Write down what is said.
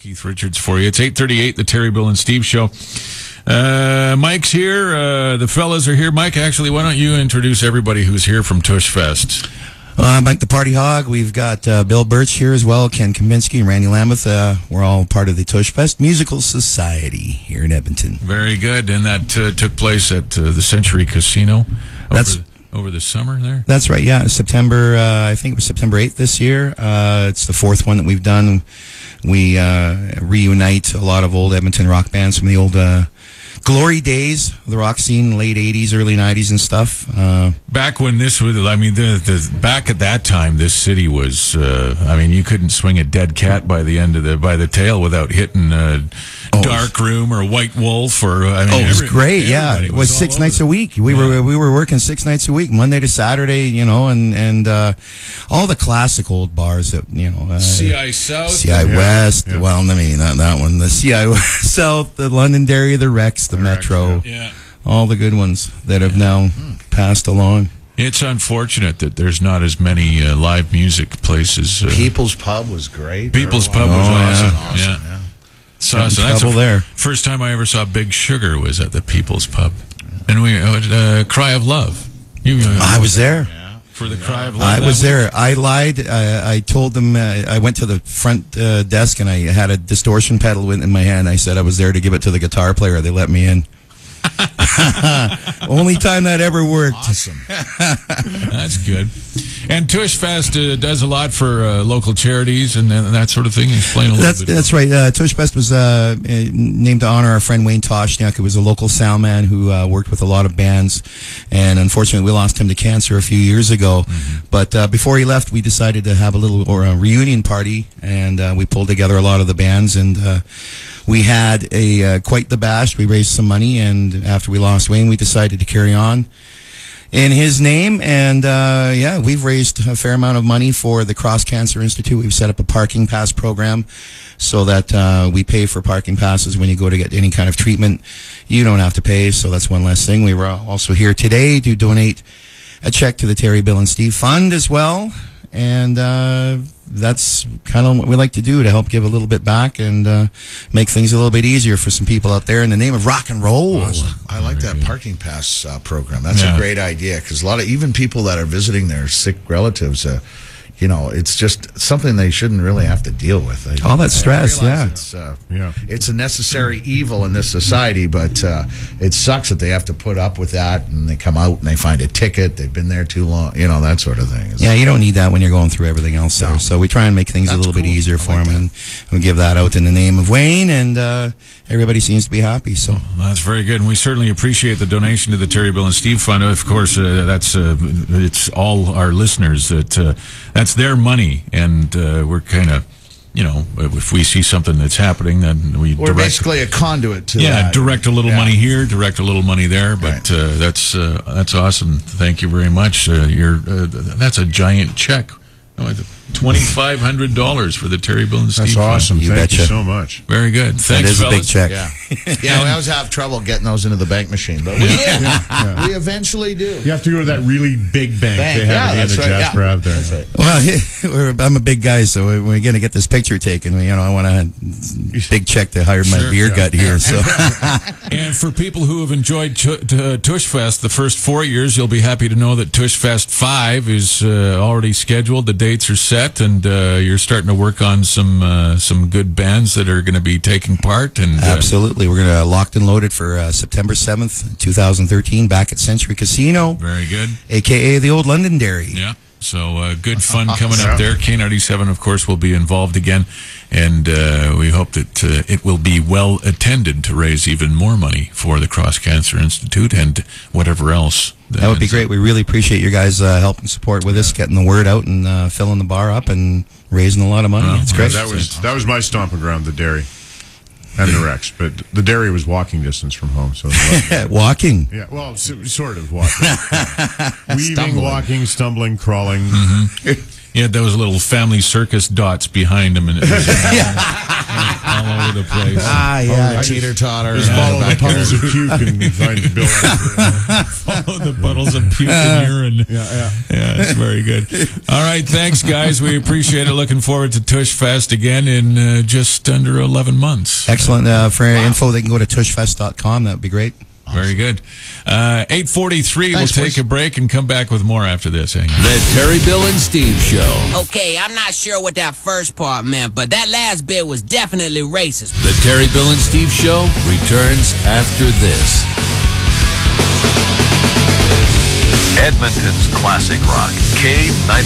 Keith Richards for you. It's 8:38, the Terry, Bill, and Steve Show. Mike's here. The fellas are here. Mike, actually, why don't you introduce everybody who's here from TUSHFEST? Mike the Party Hog. We've got Bill Birch here as well, Ken Kaminsky and Randy Lambeth. We're all part of the TUSHFEST Musical Society here in Edmonton. Very good. And that took place at the Century Casino over the summer there? That's right, yeah. September, I think it was September 8th this year. It's the fourth one that we've done. We reunite a lot of old Edmonton rock bands from the old glory days of the rock scene, late 80s, early 90s and stuff. Back when this was, I mean, back at that time, this city was, I mean, you couldn't swing a dead cat by the tail without hitting Dark Room or White Wolf or, I mean. It was great, yeah. It was 6 nights a week. We were working 6 nights a week, Monday to Saturday, you know, and all the classic old bars that, you know. CI South. CI West. Yeah. Well, I mean, not that one. The CI South, the Londonderry, the Rex, the Metro. Yeah. All the good ones that have now passed along. It's unfortunate that there's not as many live music places. People's Pub was great. People's Pub was awesome. Yeah. So that's the first time I ever saw Big Sugar was at the People's Pub. And we Cry of Love. I was there. For the Cry of Love. I was there. I lied. I told them, I went to the front desk and I had a distortion pedal in my hand. I said I was there to give it to the guitar player. They let me in. Only time that ever worked. Awesome. That's good. And TUSHFEST does a lot for local charities and that sort of thing. Explain a little bit. That's right. TUSHFEST was named to honor our friend Wayne Toshniak, who was a local sound man who worked with a lot of bands. And unfortunately, we lost him to cancer a few years ago. Mm-hmm. But before he left, we decided to have a little reunion party, and we pulled together a lot of the bands, and we had quite the bash. We raised some money, and after we lost Wayne, we decided to carry on in his name. And we've raised a fair amount of money for the Cross Cancer Institute. We've set up a parking pass program so that we pay for parking passes when you go to get any kind of treatment. You don't have to pay, so that's one less thing. We were also here today to donate a check to the Terry, Bill, and Steve Fund as well. And that's kind of what we like to do, to help give a little bit back and make things a little bit easier for some people out there in the name of rock and roll. Awesome. I like that parking pass program. That's a great idea, because a lot of even people that are visiting their sick relatives, you know, it's just something they shouldn't really have to deal with. All that stress, it's a necessary evil in this society, but it sucks that they have to put up with that, and they come out and they find a ticket, they've been there too long, you know, that sort of thing. Yeah, you don't need that when you're going through everything else there. So we try and make things a little bit easier for them, and we give that out in the name of Wayne, and everybody seems to be happy. So that's very good, and we certainly appreciate the donation to the Terry, Bill, and Steve Fund. Of course, it's all our listeners that's their money, and we're kind of, you know, if we see something that's happening, then we're basically a conduit to that. Direct a little money here, direct a little money there. But that's awesome. Thank you very much. That's a giant check. $2,500 for the Terry, Bill, and Steve. That's awesome. You Thank betcha. you so much. Very good. Thanks, that is fellas. a big check. Yeah, we always have trouble getting those into the bank machine, but we eventually do. You have to go to that really big bank they have at the end of Jasper Ave there. That's right. Well, I'm a big guy, so we're going to get this picture taken. You know, I want a big check to hire my beer gut here. So, and for people who have enjoyed TUSHFEST the first 4 years, you'll be happy to know that TUSHFEST 5 is already scheduled. The dates are set, and you're starting to work on some good bands that are going to be taking part. And absolutely, we're going to locked and loaded for September 7th, 2013, back at Century Casino. Very good, aka the old Londonderry. Yeah. So good fun coming up there. K-97, of course, will be involved again, and we hope that it will be well attended to raise even more money for the Cross Cancer Institute and whatever else. That would be great. We really appreciate your guys' help and support with us, getting the word out and filling the bar up and raising a lot of money. It's great. That was my stomping ground, the dairy. And the Rex, but the dairy was walking distance from home. So walking? Yeah, well, sort of walking. Weaving, walking, stumbling, crawling. Mm-hmm. Yeah, those little family circus dots behind him, and it was, all over the place. Yeah, teeter-totter. Just follow the puddles of puke and find Bill. Follow the puddles of puke and urine. Yeah. It's very good. All right, thanks, guys. We appreciate it. Looking forward to TUSHFEST again in just under 11 months. Excellent. For info, they can go to tushfest.com. That would be great. Very good. 8:43. We'll take a break and come back with more after this. Hang on. The Terry, Bill, and Steve Show. Okay, I'm not sure what that first part meant, but that last bit was definitely racist. The Terry, Bill, and Steve Show returns after this. Edmonton's classic rock, K-97.